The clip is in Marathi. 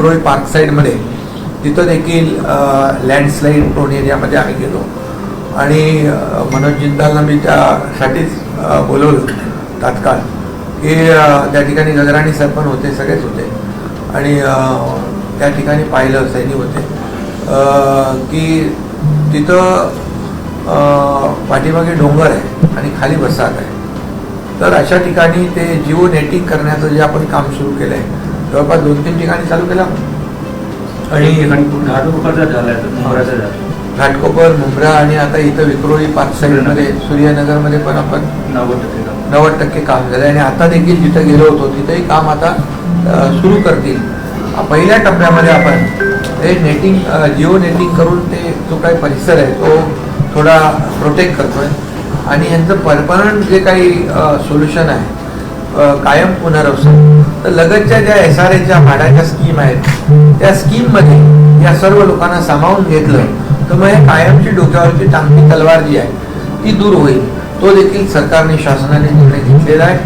विक्रोळी पार्क साईडमध्ये तिथं देखील लँडस्लाईड प्रोन एरियामध्ये आम्ही गेलो आणि मनोज जिंदालला मी त्यासाठीच बोलवलं तात्काळ की त्या ठिकाणी गगराणी सर पण होते, सगळेच होते आणि त्या ठिकाणी पाहिलं, सैनिक होते की तिथं पाठीमागे डोंगर आहे आणि खाली वसाहत आहे. तर अशा ठिकाणी ते जिओ नेटिंग करण्याचं जे आपण काम सुरू केलं आहे, जवळपास 2-3 ठिकाणी चालू केलं आणि घाटकोपरचा झाला, घाटकोपर, मुंब्रा आणि आता इथं विक्रोळी पार्क साईडमध्ये सूर्यनगरमध्ये पण आपण 90% काम झालं आणि आता देखील जिथं गेलो होतो तिथंही काम आता सुरू करतील. पहिल्या टप्प्यामध्ये आपण ते नेटिंग, जिओ नेटिंग करून ते जो काही परिसर आहे तो थोडा प्रोटेक्ट करतोय आणि यांचं परमनंट जे काही सोल्युशन आहे कायम पुनर्वसन, तर लगतच्या ज्या SRAच्या भाड्याच्या स्कीम आहेत त्या स्कीममध्ये या सर्व लोकांना सामावून घेतलं तर मग हे कायमची डोक्यावरची टांगती तलवार जी आहे ती दूर होईल. तो देखील सरकारने, शासनाने निर्णय घेतलेला आहे.